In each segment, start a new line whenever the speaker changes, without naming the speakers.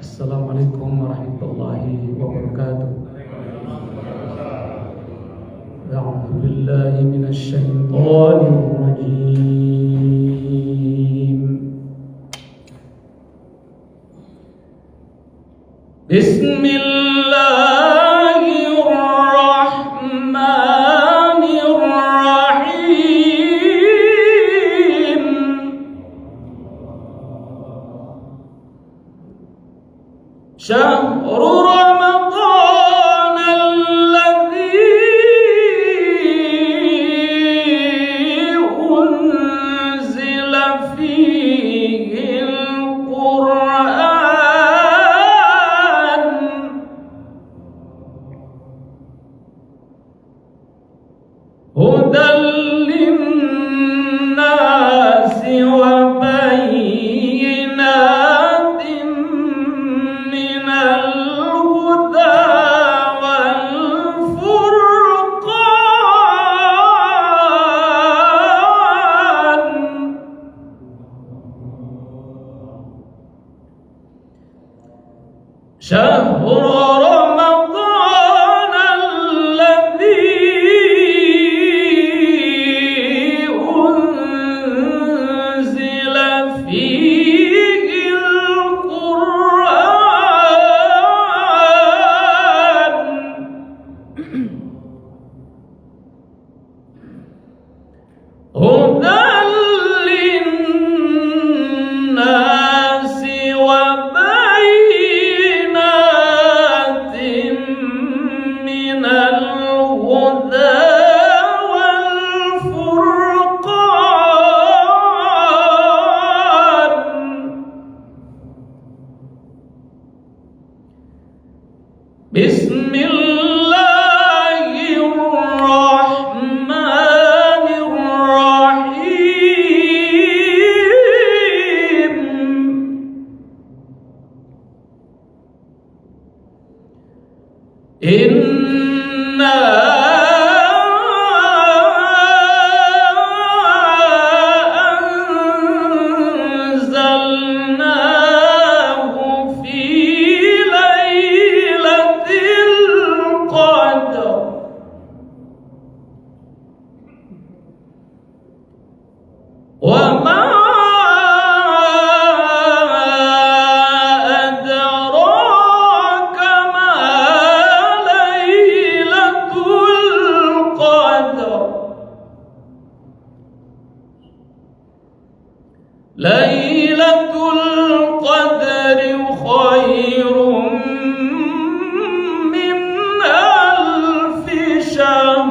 Assalamualaikum warahmatullahi wabarakatuh. A'udzu billahi minasy syaithanir rajim. Bismillahirrahmanirrahim. Syahrul Ramadan alladzi unzila fihil Qur'an hudan linnasi wa bayyinatin minal huda wal furqan. Syahrul Ramadan alladzi unzila fihil Qur'an hudan linnasi wa bayyinatin minal huda wal furqan. Bismillahirrahmanirrahim. Inna anzalnahu fi lailatul qadr wa ma adraka ma lailatul qadr. Lailatul qadri khairum min alfi syahr.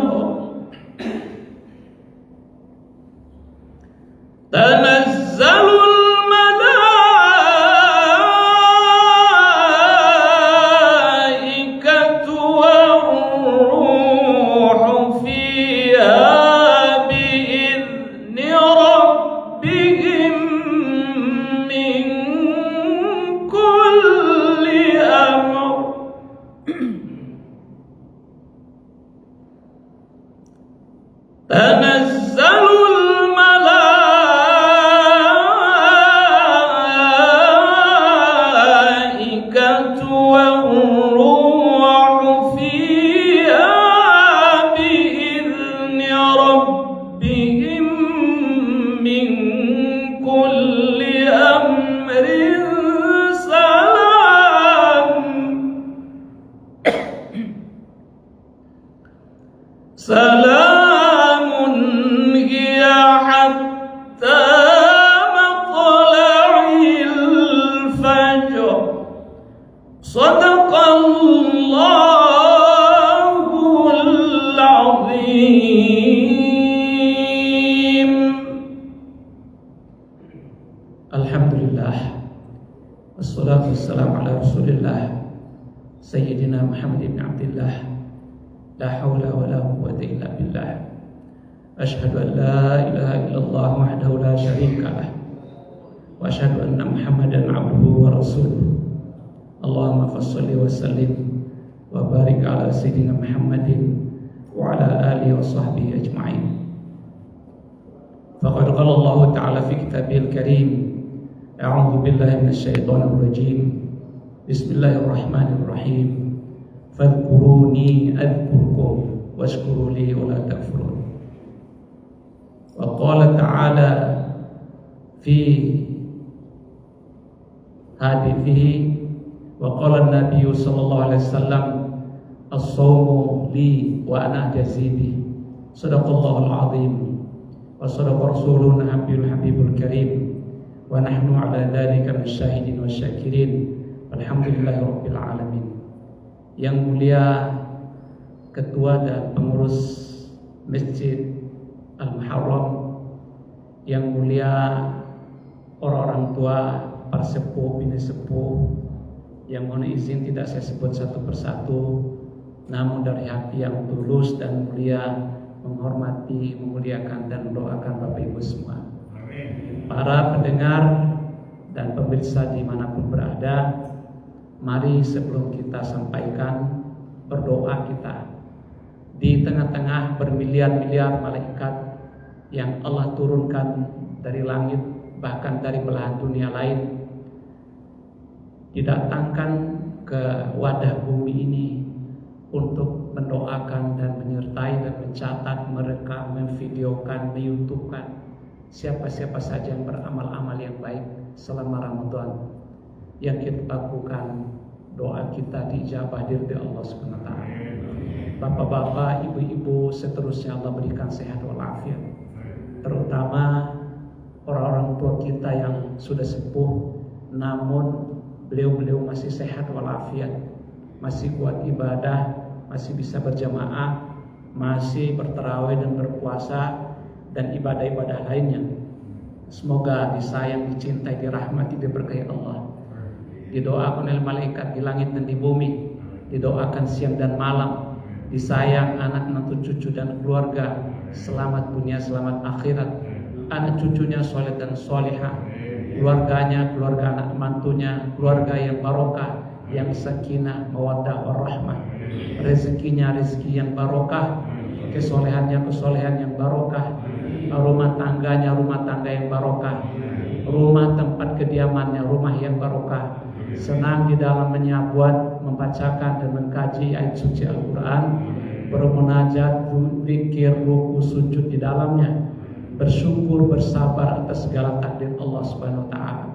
Tanazzalul malaikatu war-ruhu fiha bi'izni rabbihim min kulli amr. Tanazzalul malaikatu war-ruhu fiha bi'izni rabbihim min kulli amrin salam. Salamun hiya hatta matla'il fajr. Sadaqallahul azim. Alhamdulillah, wassalatu wassalamu ala rasulillah Sayyidina Muhammad ibn Abdillah. La hawla wa la quwwata illa billah. Ashhadu an la ilaha illallah wahdahu la syarika lah, wa ashhadu anna Muhammadan abduhu wa rasuluh. Allahumma fassalli wa sallim wa barik ala sayyidina Muhammadin wa ala alihi wa sahbihi ajma'in. Faqad qala Allah ta'ala fi kitabihil karim, a'udzu billahi minasy syaithanir rajim. Bismillahirrahmanirrahim. Fadhkuruni adhkurkum washkuru li wa la takfurun. Wa qala ta'ala fi hadithihi wa qala an-nabiy sallallahu alaihi wasallam as-sawmu li wa ana jazibi. Sadaqallahul azim wa sadaqa rasuluna habibul karim wa nahnu ala dzalika masyahidin wasyakirin. Alhamdulillahirabbil alamin. Yang mulia ketua dan pengurus Masjid Al-Muharram, yang mulia orang-orang tua, para sepuh, bini sepuh, yang mohon izin tidak saya sebut satu persatu, namun dari hati yang tulus dan mulia menghormati, memuliakan dan mendoakan Bapak Ibu semua. Para pendengar dan pemirsa dimanapun berada, mari sebelum kita sampaikan berdoa kita. Di tengah-tengah bermiliar-miliar malaikat yang Allah turunkan dari langit, bahkan dari belahan dunia lain, didatangkan ke wadah bumi ini untuk mendoakan dan menyertai dan mencatat, merekam, memvideokan, me-YouTubekan siapa-siapa saja yang beramal-amal yang baik selama Ramadan. Yang kita lakukan, doa kita diijabah dari Allah Subhanahu wa taala. Bapak-bapak, ibu-ibu, seterusnya Allah berikan sehat walafiat. Terutama orang-orang tua kita yang sudah sepuh, namun beliau masih sehat walafiat, masih kuat ibadah, masih bisa berjamaah, masih bertarawih dan berpuasa dan ibadah-ibadah lainnya. Semoga disayang, dicintai, dirahmati, diberkahi Allah. Didoakan oleh malaikat di langit dan di bumi, didoakan siang dan malam, disayang anak, menantu, cucu dan keluarga, selamat dunia, selamat akhirat. Anak cucunya soleh dan solihah, keluarganya, keluarga anak mantunya, keluarga yang barokah, yang sakinah, mawaddah, warahmah. Rezekinya rezeki yang barokah, kesolehannya kesolehan yang barokah, rumah tangganya rumah tangga yang barokah, rumah tempat kediamannya rumah yang barokah. Senang di dalamnya buat membacakan dan mengkaji ayat suci Al-Quran, bermunajat, zikir, ruku, sujud di dalamnya, bersyukur, bersabar atas segala takdir Allah Subhanahu wa taala.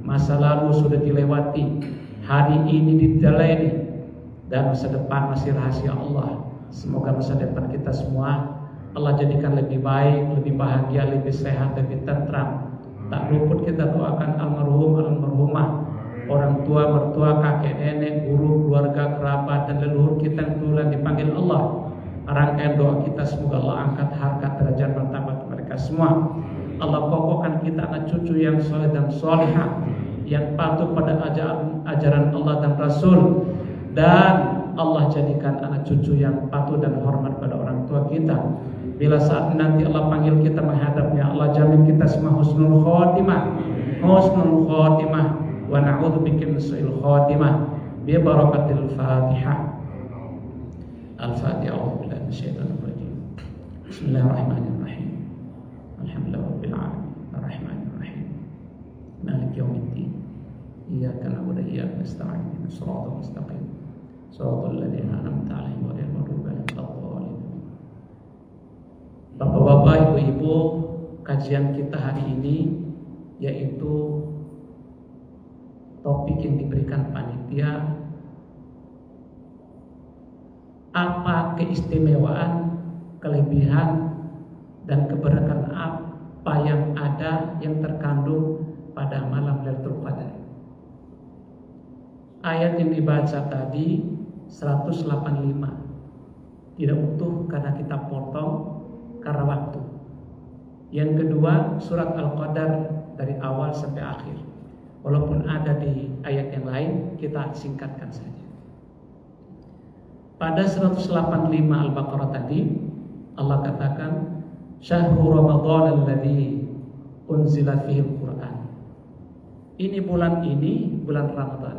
Masa lalu sudah dilewati, hari ini diteleni, dan masa depan masih rahasia Allah. Semoga masa depan kita semua Allah jadikan lebih baik, lebih bahagia, lebih sehat, lebih tentram. Tak luput kita doakan almarhum, almarhumah, orang tua, mertua, kakek, nenek, guru, keluarga, kerabat, dan leluhur kita yang duluan dipanggil Allah. Rangkaian doa kita semoga Allah angkat harkat derajat martabat mereka semua. Allah kokohkan kita anak cucu yang soleh dan solehah, yang patuh pada ajaran Allah dan Rasul, dan Allah jadikan anak cucu yang patuh dan hormat pada orang tua kita. Bila saat nanti Allah panggil kita menghadapnya, Allah jamin kita semua husnul khotimah, husnul khotimah, wa na'udzubika min su'il khotimah, bi barakatil Fatihah. Al-Fatihah. A'udzubillahi minasyaitonir rajim. Bismillahirrahmanirrahim. Alhamdulillahirabbil alamin. Arrahmanir rahim. Maliki yaumiddin. Iyyaka na'budu wa iyyaka nasta'in. Ihdinas siratal mustaqim. Shiratal ladzina an'amta 'alaihim ghairil maghdubi 'alaihim waladdallin. Bapak-bapak, ibu-ibu, kajian kita hari ini yaitu topik yang diberikan panitia, apa keistimewaan, kelebihan, dan keberkahan apa yang ada yang terkandung pada malam Lailatul Qadar. Ayat yang dibaca tadi 185 tidak utuh karena kita potong karena waktu. Yang kedua, surat Al-Qadar dari awal sampai akhir, walaupun ada di ayat yang lain, kita singkatkan saja. Pada 185 Al-Baqarah tadi, Allah katakan, Syahrul Ramadan alladzi unzila fihi al-Quran. Ini bulan Ramadan.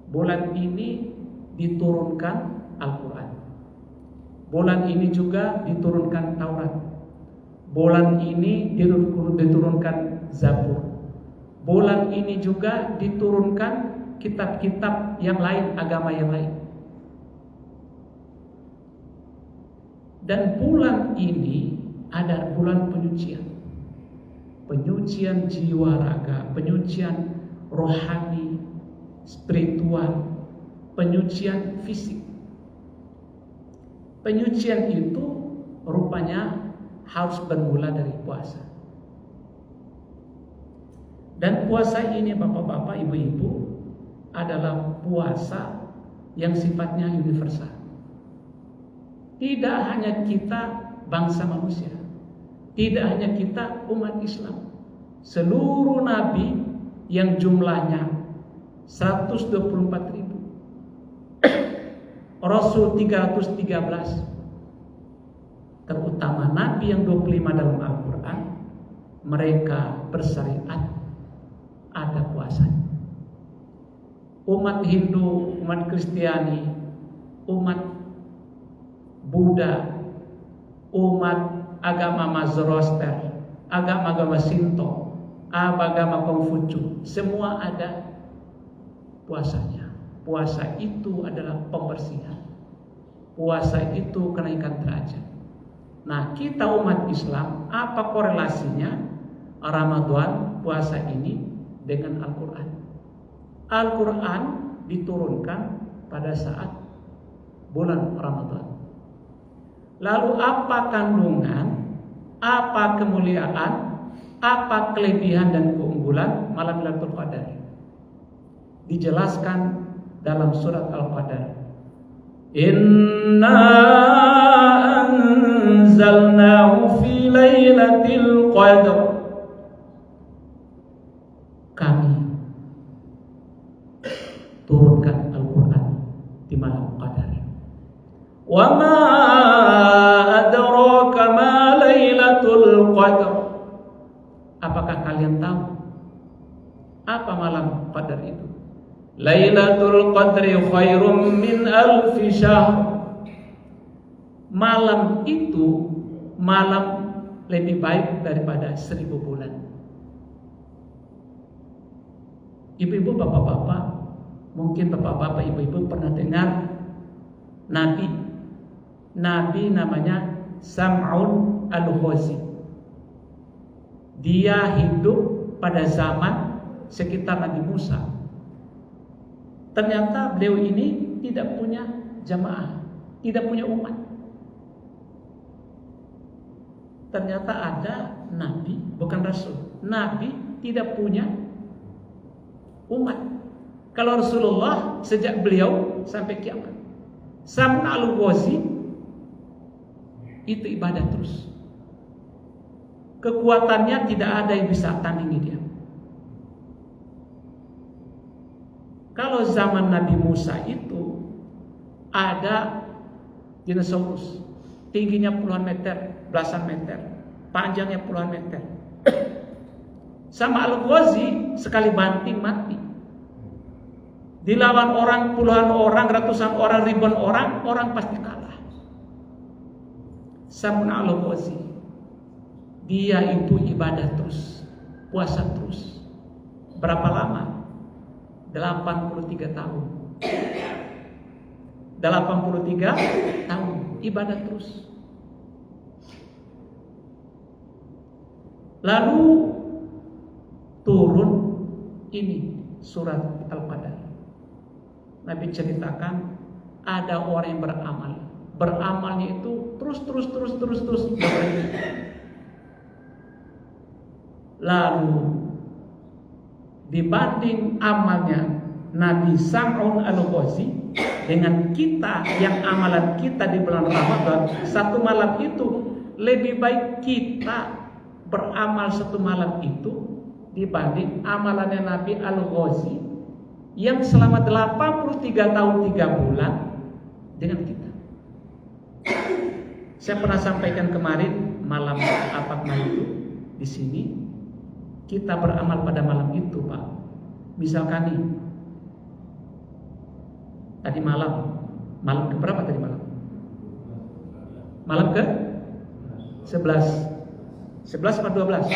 Bulan ini diturunkan Al-Quran. Bulan ini juga diturunkan Taurat. Bulan ini diturunkan Zabur. Bulan ini juga diturunkan kitab-kitab yang lain, agama yang lain. Dan bulan ini ada bulan penyucian. Penyucian jiwa raga, penyucian rohani, spiritual, penyucian fisik. Penyucian itu rupanya harus bermula dari puasa. Dan puasa ini bapak-bapak, ibu-ibu adalah puasa yang sifatnya universal. Tidak hanya kita bangsa manusia, tidak hanya kita umat Islam. Seluruh nabi yang jumlahnya 124.000, Rasul 313, terutama nabi yang 25 dalam Al-Quran, mereka bersyariat ada puasanya. Umat Hindu, umat Kristiani, umat Buddha, umat agama Zoroaster, agama-agama Shinto, agama Konghucu, semua ada puasanya. Puasa itu adalah pembersihan. Puasa itu kenaikan derajat. Nah, kita umat Islam, apa korelasinya Ramadan, puasa ini dengan Al-Quran? Al-Quran diturunkan pada saat bulan Ramadan. Lalu apa kandungan, apa kemuliaan, apa kelebihan dan keunggulan malam Lailatul Qadar? Dijelaskan dalam surat Al-Qadar. Inna anzalnahu fi lailatul qadar. Kami turunkan Al-Quran di malam Qadar. Wa ma adraka ma lailatul qadar. Apakah kalian tahu apa malam Qadar itu? Lailatul Qadri khairum min alfi syahr. Malam itu malam lebih baik daripada 1000 bulan. Ibu-ibu, bapak-bapak, mungkin bapak-bapak, ibu-ibu pernah dengar Nabi namanya Sam'un al-Ghazi. Dia hidup pada zaman sekitar Nabi Musa. Ternyata beliau ini tidak punya jamaah, tidak punya umat. Ternyata ada Nabi, bukan Rasul. Nabi tidak punya umat. Kalau Rasulullah sejak beliau sampai kiamat. Sam'un al-Ghazi itu ibadah terus. Kekuatannya tidak ada yang bisa tandingi dia. Kalau zaman Nabi Musa itu ada dinosaurus, tingginya puluhan meter, belasan meter, panjangnya puluhan meter. Sama Al-Ghazi sekali banting mati. Dilawan orang, puluhan orang, ratusan orang, ribuan orang, orang pasti kalah. Sam'un al-Ghazi, dia itu ibadah terus, puasa terus. Berapa lama? 83 tahun. 83 tahun ibadah terus. Lalu turun ini surat Al-Qadar. Nabi ceritakan ada orang yang beramal. Beramalnya itu terus. Lalu dibanding amalnya Nabi Sam'un al-Ghazi dengan kita yang amalan kita di bulan Ramadan, satu malam itu lebih baik kita beramal satu malam itu dibanding amalannya Nabi al-Ghazi yang selama 83 tahun 3 bulan dengan kita. Saya pernah sampaikan kemarin malam apa itu di sini. Kita beramal pada malam itu, Pak. Misalkan nih, tadi malam ke berapa tadi malam? Malam ke 11. 11 atau 12?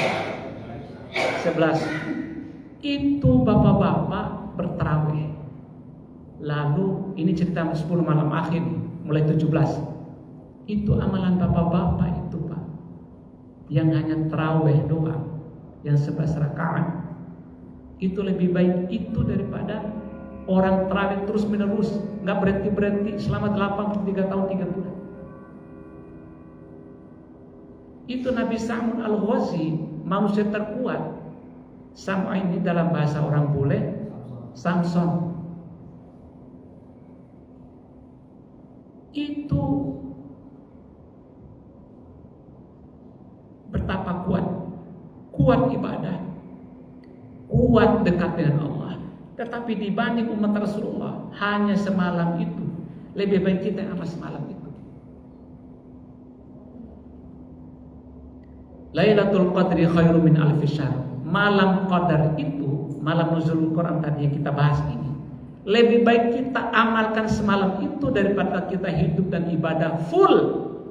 11. Itu bapak-bapak bertarawih. Lalu ini cerita 10 malam akhir mulai 17. Itu amalan bapak-bapak itu Pak, yang hanya tarawih doang, yang 11 rakaat. Itu lebih baik itu daripada orang tarawih terus menerus, nggak berhenti selama 83 tahun 3 bulan. Itu Nabi Sa'mun Al-Ghazi, manusia terkuat. Sama ini dalam bahasa orang bule, Samson. Itu betapa kuat ibadah, kuat dekat dengan Allah. Tetapi dibanding umat Rasulullah hanya semalam itu, lebih baik kita yang amal semalam itu. Lailatul Qadri khairum min alfi syahr. Malam Qadar itu, malam nuzul Quran tadi yang kita bahas ini, lebih baik kita amalkan semalam itu daripada kita hidup dan ibadah full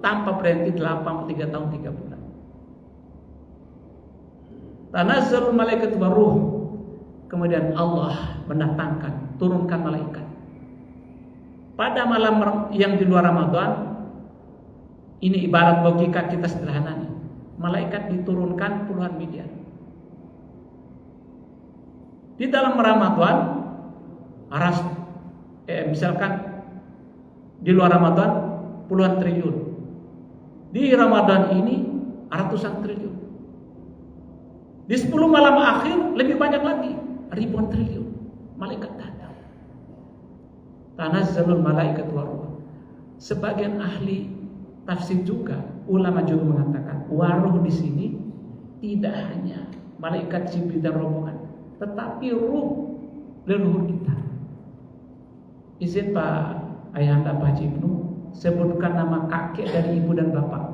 tanpa berhenti 83 tahun 3 bulan. Tanazzalul malaikat waruh. Kemudian Allah mendatangkan, turunkan malaikat. Pada malam yang di luar Ramadan, ini ibarat logika kita sederhananya. Malaikat diturunkan puluhan miliar. Di dalam Ramadan, misalkan di luar Ramadan puluhan triliun. Di Ramadan ini ratusan triliun. Di 10 malam akhir lebih banyak lagi, ribuan triliun. Malaikat datang. Tanazzalul malaikat waruh. Sebagian ahli tafsir juga, ulama juga mengatakan waruh di sini tidak hanya malaikat Jibril dan rombongan, tetapi ruh leluhur kita. Izin Pak Ayahanda Pak Haji Ibnu, sebutkan nama kakek dari ibu dan bapak.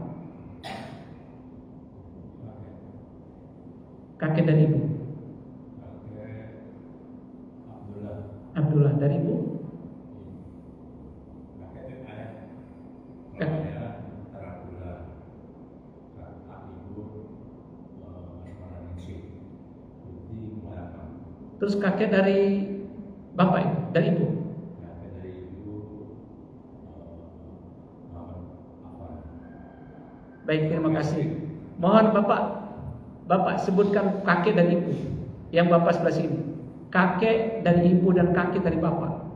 Kakek dari ibu. Abdullah dari ibu. Terus kakek dari bapak itu, dari ibu. Baik, terima kasih. Mohon Bapak sebutkan kakek dan ibu yang Bapak sebelah sini. Kakek dari ibu dan kakek dari bapak.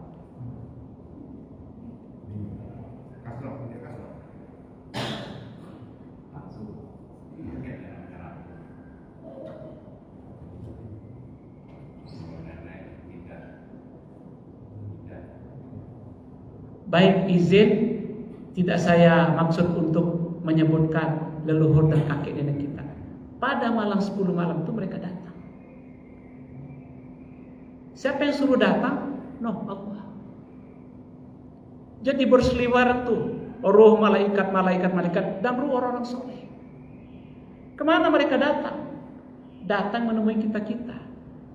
Baik, izin, tidak saya maksud untuk menyebutkan leluhur dan kakek nenek kita. Pada malam 10 malam itu mereka datang. Siapa yang suruh datang? No, Allah. Jadi berseliweran tuh roh malaikat dan roh orang-orang soleh. Kemana mereka datang? Datang menemui kita.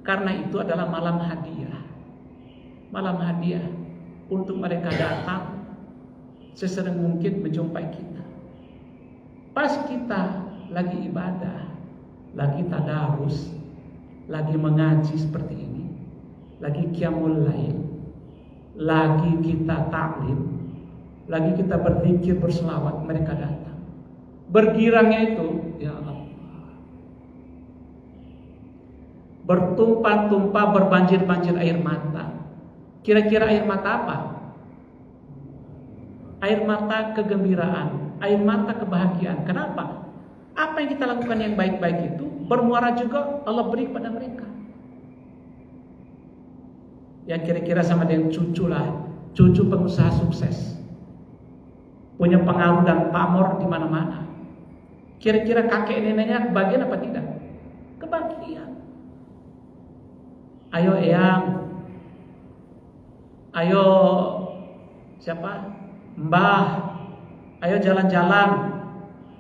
Karena itu adalah malam hadiah. Malam hadiah untuk mereka datang sesering mungkin menjumpai kita. Pas kita lagi ibadah, lagi tadarus, lagi mengaji seperti ini, lagi qiyamul lail, lagi kita taklim, lagi kita berzikir berselawat, mereka datang. Bergirangnya itu, ya Allah, bertumpah-tumpah, berbanjir-banjir air mata. Kira-kira air mata apa? Air mata kegembiraan, air mata kebahagiaan. Kenapa? Apa yang kita lakukan yang baik-baik itu bermuara juga Allah beri kepada mereka. Ya kira-kira sama dengan cucu lah, cucu pengusaha sukses, punya pengaruh dan pamor di mana-mana. Kira-kira kakek neneknya kebahagiaan apa tidak? Kebahagiaan. Ayo eyang, ayo siapa? Mbah, ayo jalan-jalan,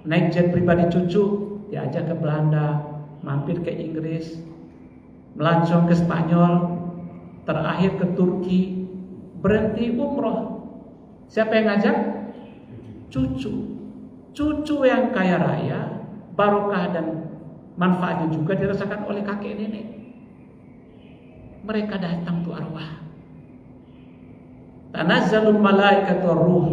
naik jet pribadi cucu, diajak ke Belanda, mampir ke Inggris, melancong ke Spanyol, terakhir ke Turki, berhenti umroh. Siapa yang ngajak? Cucu yang kaya raya, barokah dan manfaatnya juga dirasakan oleh kakek nenek. Mereka datang tuh arwah. Tanazzalul malaikatu ruh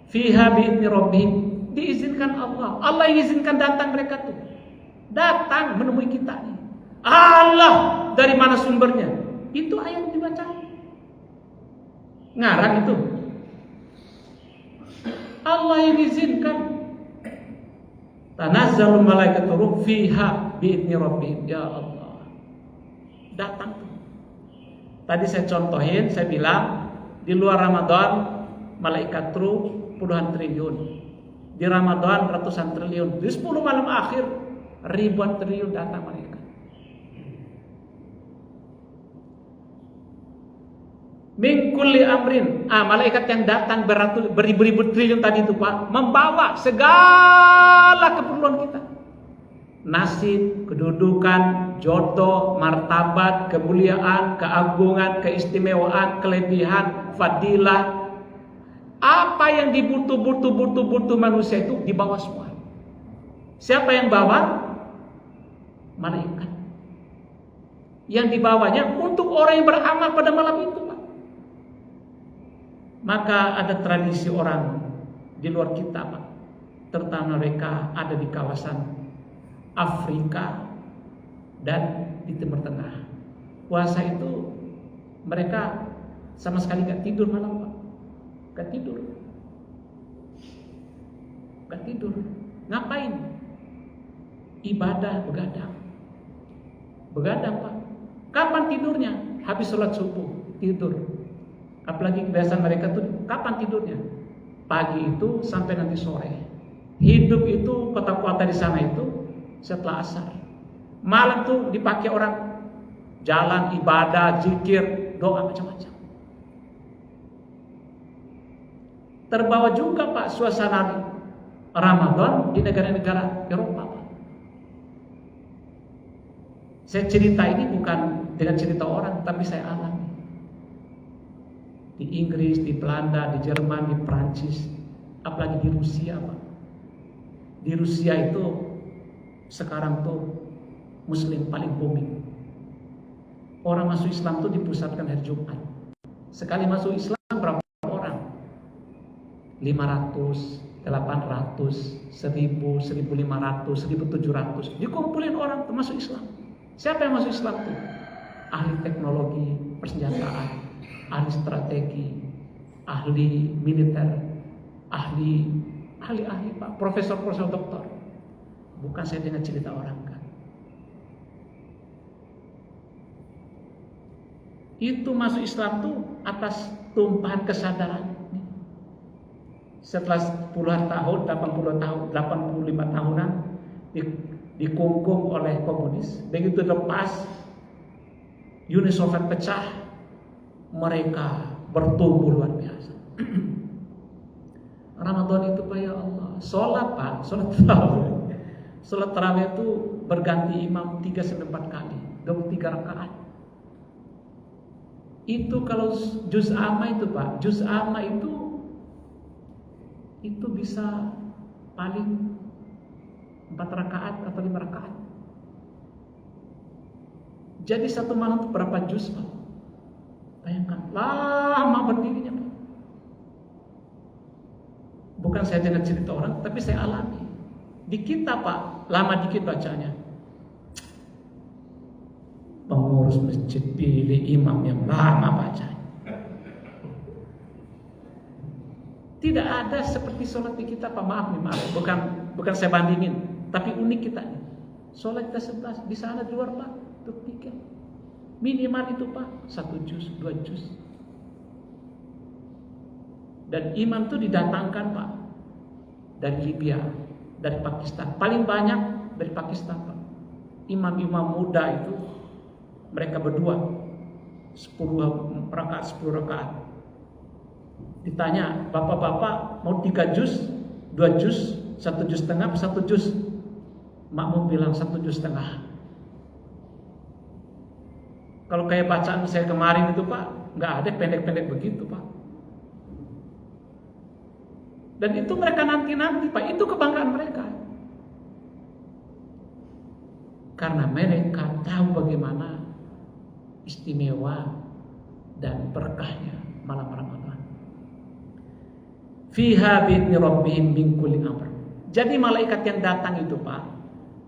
fiha bi'idzni rabbihim, diizinkan Allah. Allah yang izinkan datang mereka tuh. Datang menemui kita nih. Allah dari mana sumbernya? Itu ayat dibaca. Ngarang itu. Allah yang izinkan. Tanazzalul malaikatu ruh fiha bi'idzni rabbihim. Ya Allah. Datang tuh. Tadi saya contohin, saya bilang di luar Ramadan malaikat ruh puluhan triliun, di Ramadan ratusan triliun, di 10 malam akhir ribuan triliun datang malaikat. Min kulli amrin, malaikat yang datang beribu-ribu triliun tadi itu Pak, membawa segala keperluan kita. Nasib, kedudukan, jodoh, martabat, kemuliaan, keagungan, keistimewaan, kelebihan, fadilah. Apa yang dibutuh manusia itu dibawa semua. Siapa yang bawa? Malaikat. Yang dibawanya untuk orang yang beramal pada malam itu, Pak. Maka ada tradisi orang di luar kita, Pak. Terutama mereka ada di kawasan Afrika dan di Timur Tengah. Puasa itu mereka sama sekali gak tidur malam, Pak. Gak tidur. Gak tidur. Ngapain? Ibadah begadang. Begadang, Pak. Kapan tidurnya? Habis sholat subuh tidur. Apalagi kebiasaan mereka tuh kapan tidurnya? Pagi itu sampai nanti sore. Hidup itu kota-kota di sana itu setelah asar. Malam tuh dipakai orang jalan ibadah, zikir, doa macam-macam. Terbawa juga Pak suasana Ramadan di negara-negara Eropa, Pak. Saya cerita ini bukan dengan cerita orang, tapi saya alami. Di Inggris, di Belanda, di Jerman, di Prancis, apalagi di Rusia, Pak. Di Rusia itu sekarang tuh Muslim paling booming. Orang masuk Islam tuh dipusatkan hari Jumat. Sekali masuk Islam berapa orang? 500, 800, 1000, 1500, 1700 dikumpulin orang tuh masuk Islam. Siapa yang masuk Islam tuh? Ahli teknologi persenjataan, ahli strategi, ahli militer, ahli Pak, profesor doktor. Bukan saya dengan cerita orang kan. Itu masuk Islam tuh atas tumpahan kesadaran. Setelah puluhan tahun, 80 tahun, 85 tahunan dikungkung oleh komunis. Begitu lepas Uni Soviet pecah, mereka bertumbuh luar biasa. Ramadan itu Pak, ya Allah, sholat Pak, sholat tarawih. Sholat tarawih itu berganti imam 3-4 kali, 23 rakaat. Itu kalau juz amma itu Pak, juz amma itu bisa paling 4 rakaat atau 5 rakaat. Jadi satu malam itu berapa juz Pak? Bayangkan, lama berdirinya Pak. Bukan saya dengar cerita orang, tapi saya alami. Di kita Pak, lama dikit bacanya. Pengurus masjid pilih imam yang lama bacanya. Tidak ada seperti sholat di kita Pak, maaf. Bukan saya bandingin, tapi unik kita. Sholat kita 11, di sana di luar Pak, itu 3. Minimal itu Pak, 1 juz, 2 juz. Dan imam itu didatangkan Pak dari Libya, dari Pakistan. Paling banyak dari Pakistan Pak. Imam-imam muda itu mereka berdua 10 rakaat. Ditanya, bapak-bapak mau 3 juz, 2 juz, 1 juz setengah, 1 juz? Makmum bilang 1 juz setengah. Kalau kayak bacaan saya kemarin itu Pak, nggak ada pendek-pendek begitu Pak. Dan itu mereka nanti Pak, itu kebanggaan mereka. Karena mereka tahu bagaimana istimewa dan berkah barokahnya malam Ramadan. Fiha bi'idni rabbihim min kulli amr. Jadi malaikat yang datang itu Pak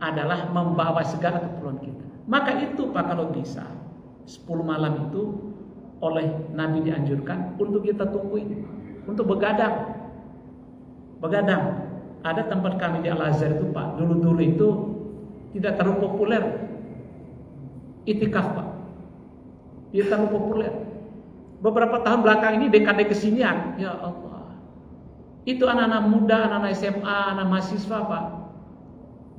adalah membawa segala keperluan kita. Maka itu Pak, kalau bisa 10 malam itu oleh Nabi dianjurkan untuk kita tungguin, untuk begadang. Begadang. Ada tempat kami di Al-Azhar itu Pak, dulu-dulu itu tidak terlalu populer itikaf Pak. Tidak terlalu populer. Beberapa tahun belakang ini dekade kesinian, ya Allah, itu anak-anak muda, anak-anak SMA, anak mahasiswa Pak,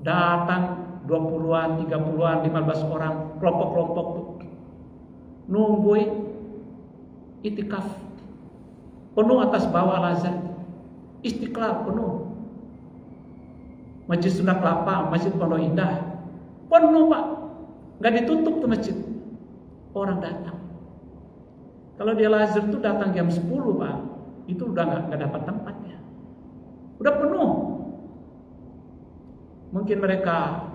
datang 20-an, 30-an, 15 orang, kelompok-kelompok tuh nungguin itikaf penuh atas bawah Al-Azhar, Istiqlal penuh, Masjid Sunda Kelapa, Masjid Pondok Indah penuh Pak, nggak ditutup tuh masjid, orang datang. Kalau di Al-Azhar tuh datang jam 10 Pak, itu udah nggak dapat tempatnya, udah penuh. Mungkin mereka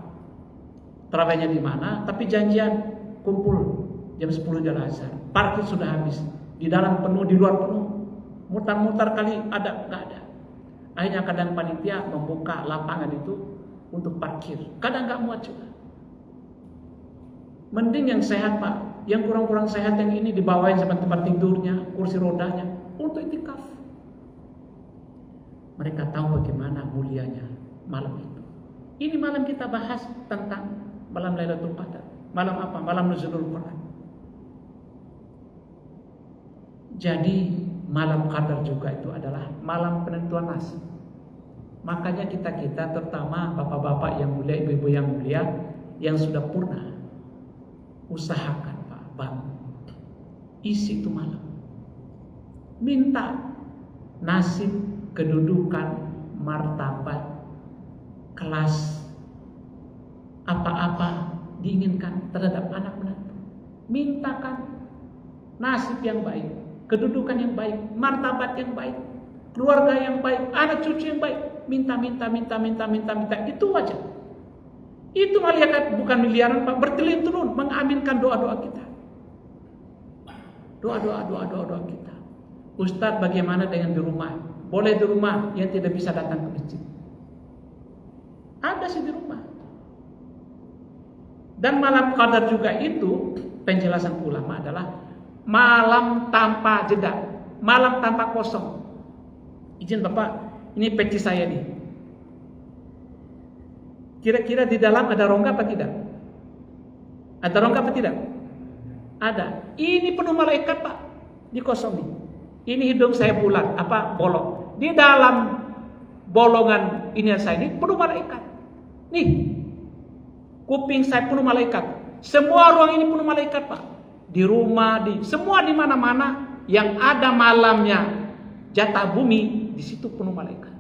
terawihnya di mana, tapi janjian kumpul jam 10 di Al-Azhar. Parkir sudah habis, di dalam penuh, di luar penuh. Mutar-mutar kali ada, nggak ada. Akhirnya kadang panitia membuka lapangan itu untuk parkir. Kadang nggak muat juga. Mending yang sehat Pak, yang kurang-kurang sehat yang ini dibawain sama tempat tidurnya, kursi rodanya untuk itikaf. Mereka tahu bagaimana mulianya malam itu. Ini malam kita bahas tentang malam Lailatul Qadar. Malam apa? Malam Nuzulul Quran. Jadi malam Qadar juga itu adalah malam penentuan nasib. Makanya kita terutama bapak-bapak yang mulia, ibu-ibu yang mulia, yang sudah purna, usahakan Pak, bangun, isi itu malam, minta nasib, kedudukan, martabat, kelas, apa-apa diinginkan terhadap anak menantu. Mintakan nasib yang baik, kedudukan yang baik, martabat yang baik, keluarga yang baik, anak cucu yang baik. Minta. Itu aja. Itu malaikat bukan miliaran Pak, bertelin-telun mengaminkan doa-doa kita. Doa kita. Ustadz, bagaimana dengan di rumah? Boleh di rumah yang tidak bisa datang ke masjid. Ada sih di rumah. Dan malam Qadar juga itu penjelasan ulama adalah malam tanpa jeda, malam tanpa kosong. Izin Bapak, ini peci saya nih. Kira-kira di dalam ada rongga apa tidak? Ada rongga apa tidak? Ada. Ini penuh malaikat Pak, dikosongi. Ini hidung saya bulat, bolong. Di dalam bolongan ini saya ini penuh malaikat. Nih, kuping saya penuh malaikat. Semua ruang ini penuh malaikat Pak. Di rumah, semua di mana-mana yang ada malamnya jatah bumi, di situ penuh malaikat.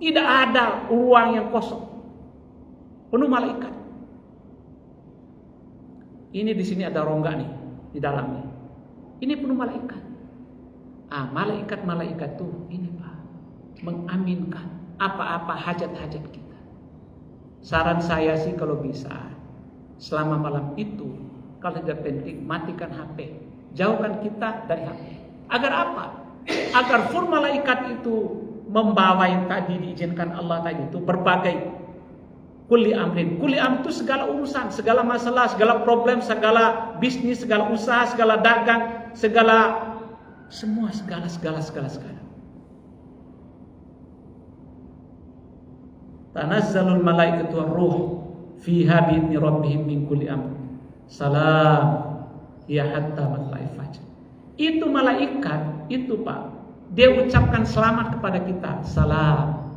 Tidak ada ruang yang kosong, penuh malaikat. Ini di sini ada rongga nih di dalamnya. Ini penuh malaikat. Malaikat tuh ini Pak, mengaminkan apa-apa hajat-hajat kita. Saran saya sih kalau bisa, selama malam itu, kalau tidak penting, matikan HP, jauhkan kita dari HP. Agar apa? Agar full malaikat itu membawa yang tadi diizinkan Allah tadi itu berbagai kulli amrin. Kulli amrin itu segala urusan, segala masalah, segala problem, segala bisnis, segala usaha, segala dagang, segala Tanazzalul malaikatu war-ruh fiha bi'idni rabbihim min kulli amr. Salam ya hatta matla'il fajr. Itu malaikat itu Pak, dia ucapkan selamat kepada kita. Salam.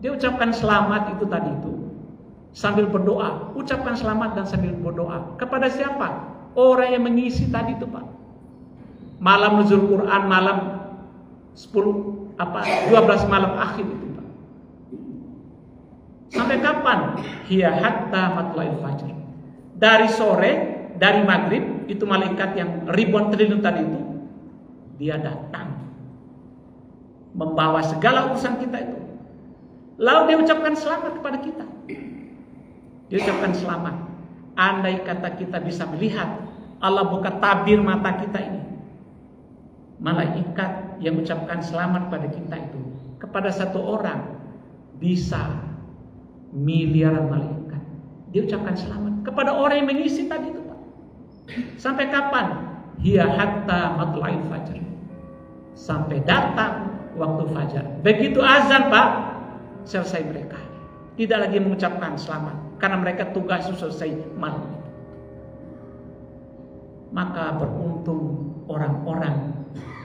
Dia ucapkan selamat itu tadi itu sambil berdoa. Ucapkan selamat dan sambil berdoa. Kepada siapa? Orang yang mengisi tadi itu Pak. Malam nuzul Quran, malam 12 malam akhir itu Pak. Sampai kapan? Hiya hatta matla'il fajr. Dari sore, dari maghrib, itu malaikat yang ribuan triliun tadi itu, dia datang membawa segala urusan kita itu. Lalu dia ucapkan selamat kepada kita. Dia ucapkan selamat. Andai kata kita bisa melihat, Allah buka tabir mata kita ini, malaikat yang mengucapkan selamat pada kita itu, kepada satu orang bisa miliaran malaikat. Dia ucapkan selamat kepada orang yang mengisi tadi itu, Pak. Sampai kapan? Hiya hatta matla'il fajr. Sampai datang waktu fajar. Begitu azan, Pak, selesai mereka. Tidak lagi mengucapkan selamat karena mereka tugas selesai malam itu. Maka beruntung orang-orang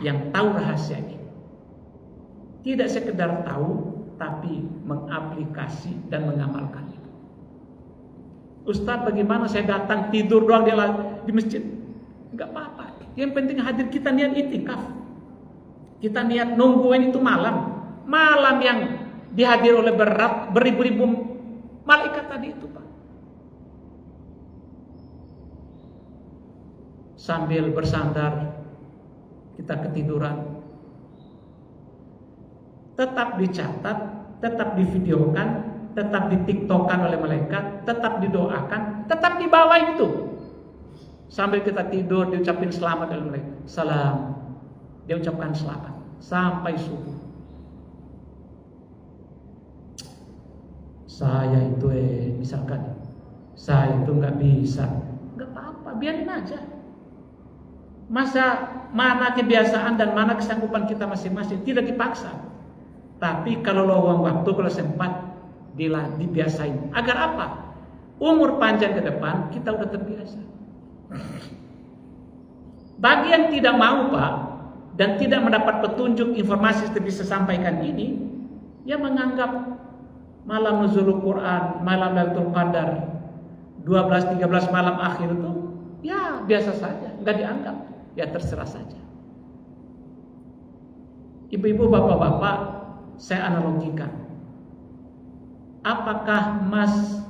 yang tahu rahasia ini. Tidak sekedar tahu, tapi mengaplikasi dan mengamalkan itu. Ustaz, bagaimana saya datang tidur doang di masjid? Enggak apa-apa. Yang penting hadir, kita niat itikaf. Kita niat nungguin itu malam. Malam yang dihadir oleh beribu-ribu malaikat tadi itu, Pak. Sambil bersandar kita ketiduran, tetap dicatat, tetap divideokan, tetap ditiktokan oleh malaikat, tetap didoakan, tetap dibawa itu. Sambil kita tidur diucapin selamat oleh malaikat. Salam. Dia ucapkan selamat sampai subuh. Saya itu misalkan saya itu nggak bisa, nggak apa-apa, biarin aja. Masa mana kebiasaan dan mana kesanggupan kita masing-masing, tidak dipaksa. Tapi kalau luang waktu, kalau sempat, dibiasain. Agar apa? Umur panjang ke depan kita udah terbiasa. Bagi yang tidak mau, Pak, dan tidak mendapat petunjuk informasi yang bisa sampaikan ini, ya menganggap malam nuzulul Quran, malam Lailatul Qadar, 12-13 malam akhir itu ya biasa saja, nggak dianggap, ya terserah saja. Ibu-ibu, bapak-bapak, saya analogikan. Apakah emas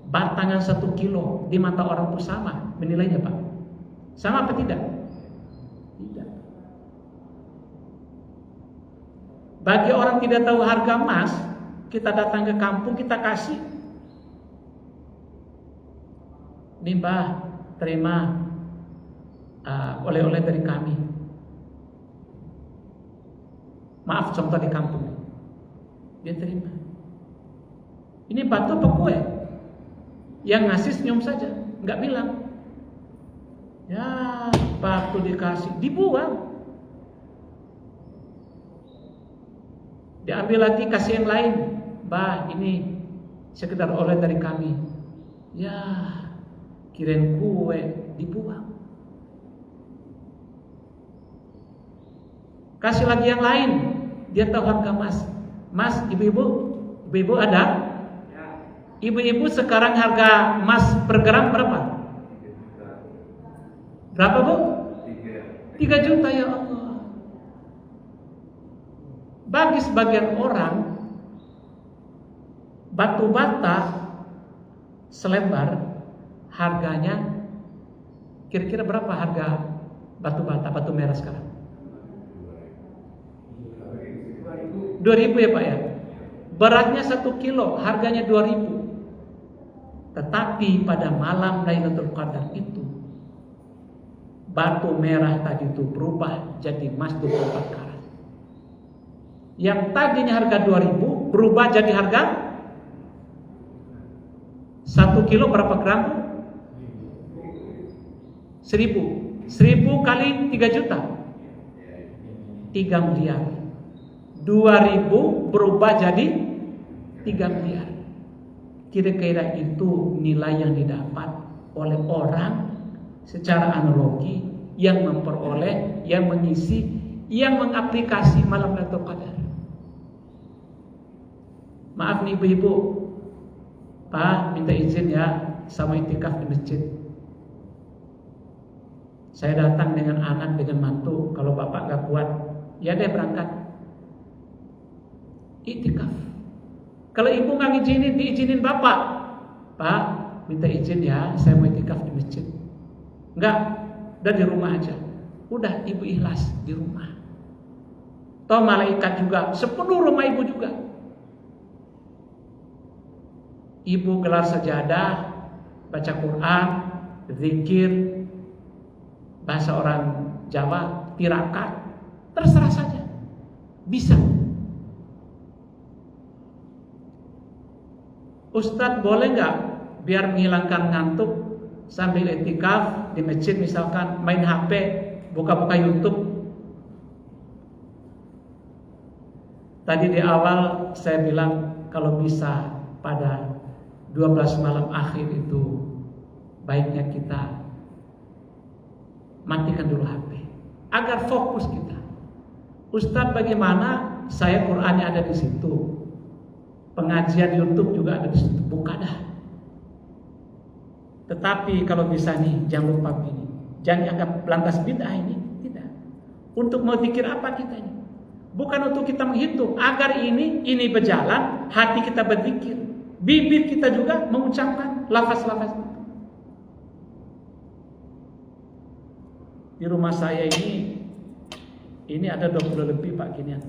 batangan 1 kilo di mata orang itu sama menilainya, Pak? Sama apa tidak? Tidak. Bagi orang tidak tahu harga emas, kita datang ke kampung, kita kasih. Nih Mbah, terima oleh-oleh dari kami. Maaf, contoh di kampung. Dia terima. Ini batu apa kue? Yang ngasih senyum saja, nggak bilang. Ya, batu dikasih, dibuang. Diambil lagi, kasih yang lain. Bah, ini sekedar oleh dari kami. Ya, kirain kue, dibuang. Kasih lagi yang lain. Dia tahu harga emas. Mas, ibu-ibu ada? Ibu-ibu sekarang harga emas per gram berapa? Berapa, Bu? 3 juta, ya Allah. Bagi sebagian orang, batu bata selebar harganya kira-kira berapa harga batu bata, batu merah sekarang? 2.000 ya Pak ya. Beratnya 1 kilo, harganya 2.000. Tetapi pada malam Lailatul Qadar itu, batu merah tadi itu berubah jadi emas 24 karat. Yang tadinya harga 2.000 berubah jadi harga 1 kilo berapa gram? 1.000. 1.000 kali 3 juta, 3 miliar. 2.000 berubah jadi 3 miliar. Kira-kira itu nilai yang didapat oleh orang secara analogi yang memperoleh, yang mengisi, yang mengaplikasi malam Lailatul Qadar. Maaf nih ibu-ibu, Pak minta izin ya sama itikaf di masjid. Saya datang dengan anak, dengan mantu. Kalau bapak gak kuat, ya deh berangkat itikaf. Kalau ibu gak ngizinin, diizinin bapak. Pak minta izin ya, saya mau itikaf di masjid. Enggak, udah di rumah aja. Udah ibu ikhlas di rumah. Toh malaikat juga sepenuh rumah ibu juga. Ibu gelar sajadah, baca Quran, zikir, bahasa orang Jawa, Tirakat, terserah saja. Bisa. Ustadz boleh nggak biar menghilangkan ngantuk sambil i'tikaf di masjid misalkan main HP, buka-buka YouTube? Tadi di awal saya bilang kalau bisa pada 12 malam akhir itu baiknya kita matikan dulu HP agar fokus kita. Ustadz bagaimana? Saya Qur'annya ada di situ, pengajian YouTube juga ada di situ, buka dah. Tetapi kalau bisa nih jangan lupa begini, jangan anggap lantas bid'ah ini, tidak. Untuk mau pikir apa kita ini? Bukan untuk kita menghitung agar ini berjalan, hati kita berzikir, bibir kita juga mengucapkan lafaz-lafaz itu. Di rumah saya ini ada 20 lebih Pak ginian,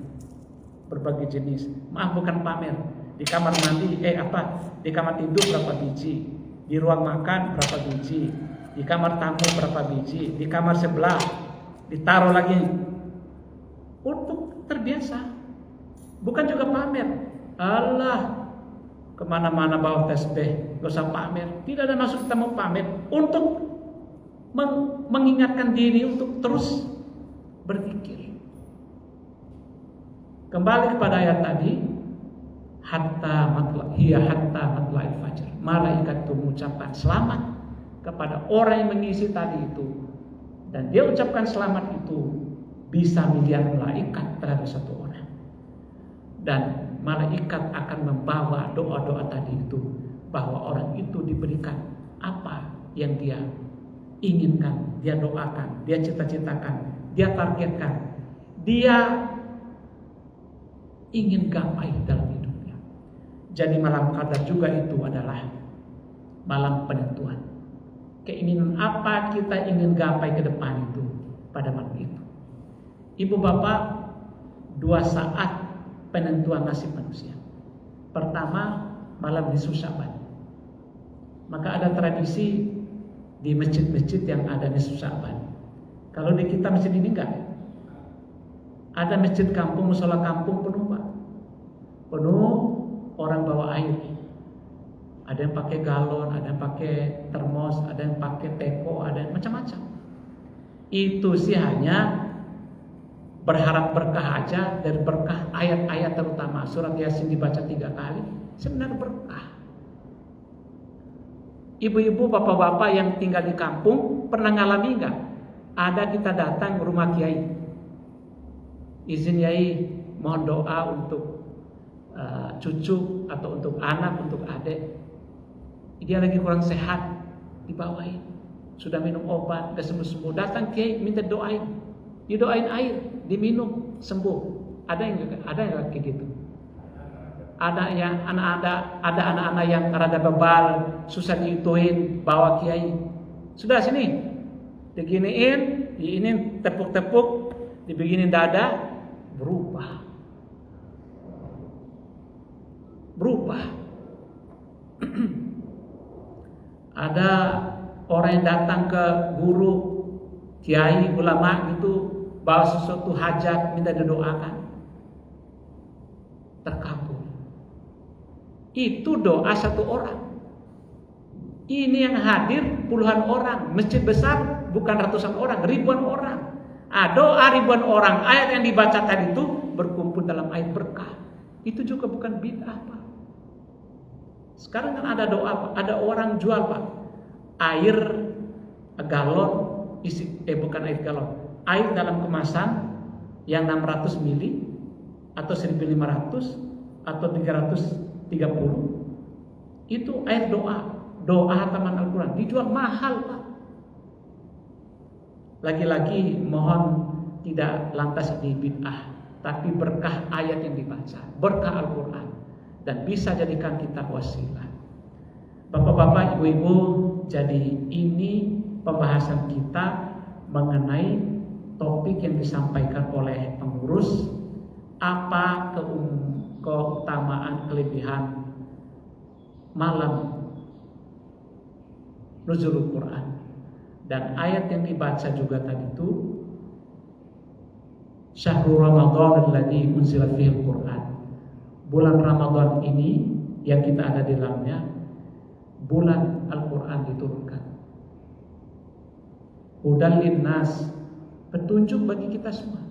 berbagai jenis. Maaf bukan pamer. Di kamar mandi di kamar tidur berapa biji, di ruang makan berapa biji, di kamar tamu berapa biji, di kamar sebelah ditaruh lagi untuk terbiasa, bukan juga pamer. Allah, kemana-mana bawa tasbih, gak usah pamer. Tidak ada maksud kita mau pamer, untuk mengingatkan diri untuk terus berzikir. Kembali kepada ayat tadi, hatta matla'il fajr. Malaikat itu mengucapkan selamat kepada orang yang mengisi tadi itu, dan dia ucapkan selamat itu bisa miliar malaikat terhadap satu orang. Dan malaikat akan membawa doa-doa tadi itu, bahwa orang itu diberikan apa yang dia inginkan, dia doakan, dia cita-citakan, dia targetkan, dia ingin gapai dalam hidupnya. Jadi malam qadar juga itu adalah malam penentuan. Keinginan apa kita ingin gapai ke depan itu pada malam itu. Ibu bapak, 2 saat penentuan nasib manusia. Pertama, malam nisfu Sya'ban. Maka ada tradisi di masjid-masjid yang ada nisfu Sya'ban. Kalau di kita masjid ini enggak. Ada masjid kampung, musola kampung penuh Pak. Penuh orang bawa air. Ada yang pakai galon, ada yang pakai termos, ada yang pakai teko, ada yang macam-macam. Itu sih hanya berharap berkah aja, dari berkah ayat-ayat terutama surat Yasin dibaca 3 kali, sebenarnya berkah. Ibu-ibu, bapak-bapak yang tinggal di kampung pernah ngalami nggak? Ada kita datang ke rumah kiai, izin yai mohon doa untuk cucu atau untuk anak, untuk adik. Dia lagi kurang sehat, dibawain, sudah minum obat, gak sembuh-sembuh, datang kiai minta doain, didoain air, diminum, sembuh. Ada yang kayak gitu. Ada anak-anak yang rada bebal, susah diituin, bawa kiai. Sudah sini, diginiin, tepuk-tepuk, dibikinin dada, berubah. Ada orang yang datang ke guru, kiai, ulama gitu, bawa sesuatu hajat, minta didoakan, terkabul. Itu doa satu orang. Ini yang hadir puluhan orang, masjid besar bukan ratusan orang, ribuan orang. Doa ribuan orang, ayat yang dibaca tadi itu berkumpul dalam ayat berkah. Itu juga bukan bid'ah Pak. Sekarang kan ada doa Pak, ada orang jual Pak, air galon bukan air galon, air dalam kemasan yang 600 mili atau 1500 atau 330, itu air doa hataman Al-Quran, dijual mahal Pak. Lagi-lagi mohon tidak lantas di bid'ah, tapi berkah ayat yang dibaca, berkah Al-Quran, dan bisa jadikan kita wasilah. Bapak-bapak, ibu-ibu, jadi ini pembahasan kita mengenai topik yang disampaikan oleh pengurus, apa keutamaan kelebihan malam nuzulul Quran. Dan ayat yang dibaca juga tadi itu Syahrul Ramadan alladzi unzila fihil Qur'an. Bulan Ramadan ini yang kita ada di dalamnya, bulan Al-Qur'an diturunkan. Hudan linnas, petunjuk bagi kita semua.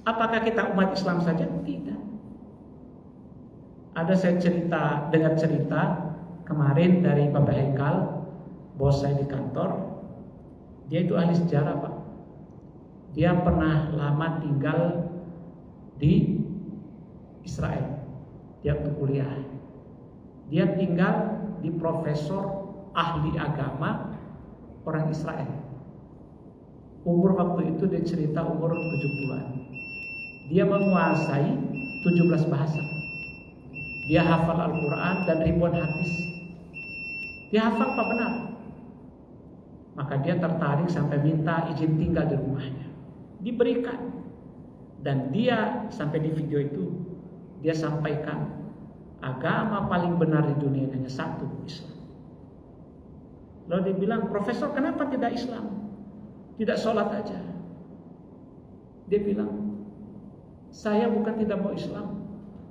Apakah kita umat Islam saja? Tidak. Ada saya dengar cerita kemarin dari Bapak Hekal, bos saya di kantor. Dia itu ahli sejarah, Pak. Dia pernah lama tinggal di Israel. Dia waktu kuliah. Dia tinggal di profesor ahli agama orang Israel. Umur waktu itu dia cerita umur 70-an. Dia menguasai 17 bahasa. Dia hafal Al-Quran dan ribuan hadis. Dia hafal apa benar? Maka dia tertarik sampai minta izin tinggal di rumahnya. Diberikan. Dan dia sampai di video itu dia sampaikan agama paling benar di dunia hanya satu, Islam. Lalu dia bilang, profesor kenapa tidak Islam? Tidak sholat aja. Dia bilang, saya bukan tidak mau Islam,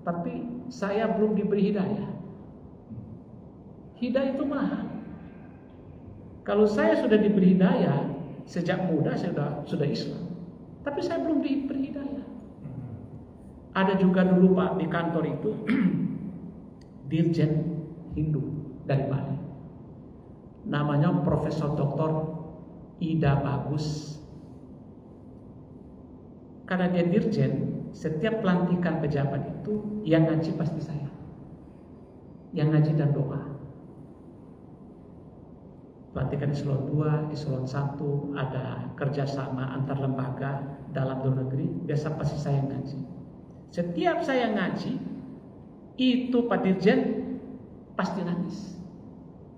tapi saya belum diberi hidayah. Hidayah itu mahal. Kalau saya sudah diberi hidayah sejak muda, saya sudah Islam, tapi saya belum diberi hidayah. Ada juga dulu Pak di kantor itu Dirjen Hindu dari Bali, namanya Profesor Dr. Ida Bagus. Karena dia dirjen, setiap pelantikan pejabat itu yang ngaji pasti saya, yang ngaji dan doa. Pelantikan eselon 2, eselon 1, ada kerjasama antar lembaga dalam luar negeri, biasa pasti saya yang ngaji. Setiap saya ngaji, itu Pak Dirjen pasti nangis.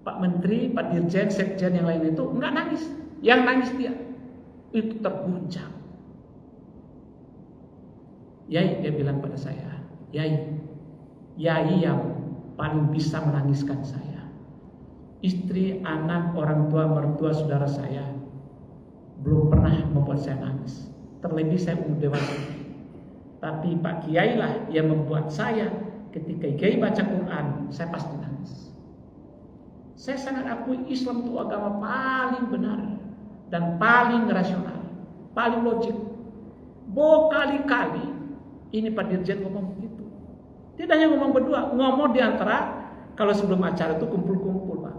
Pak Menteri, Pak Dirjen, Sekjen yang lain itu enggak nangis. Yang nangis dia, itu terguncang. Yai, dia bilang pada saya, Yai yang paling bisa menangiskan saya. Istri, anak, orang tua, mertua, saudara saya belum pernah membuat saya nangis. Terlebih saya umur dewasa. Tapi Pak Kiai lah yang membuat saya ketika Kiai baca Quran, saya pasti nangis. Saya sangat akui Islam itu agama paling benar dan paling rasional, paling logik. Berkali-kali ini Pak Dirjen ngomong begitu. Tidak hanya ngomong berdua, ngomong di antara kalau sebelum acara itu kumpul-kumpul Pak.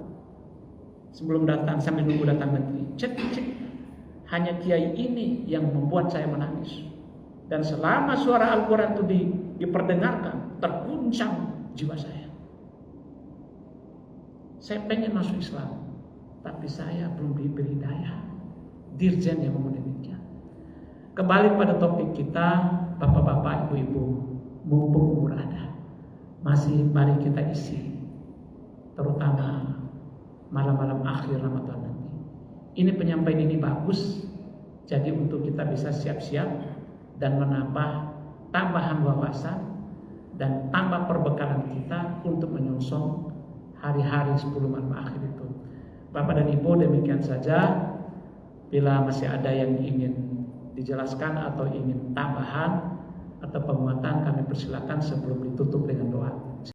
Sebelum datang sambil nunggu datang menteri, cek. Hanya Kiai ini yang membuat saya menangis. Dan selama suara Al-Quran itu diperdengarkan, terguncang jiwa saya. Saya pengen masuk Islam, tapi saya belum diberi hidayah. Dirjen yang ngomong demikian. Kembali pada topik kita, bapak-bapak, ibu-ibu, mumpung umur ada, masih mari kita isi, terutama malam-malam akhir Ramadan nanti. Ini penyampaian ini bagus, jadi untuk kita bisa siap-siap dan menambah tambahan wawasan dan tambah perbekalan kita untuk menyongsong hari-hari 10 malam akhir itu. Bapak dan Ibu, demikian saja. Bila masih ada yang ingin dijelaskan atau ingin tambahan atau penguatan, kami persilakan sebelum ditutup dengan doa.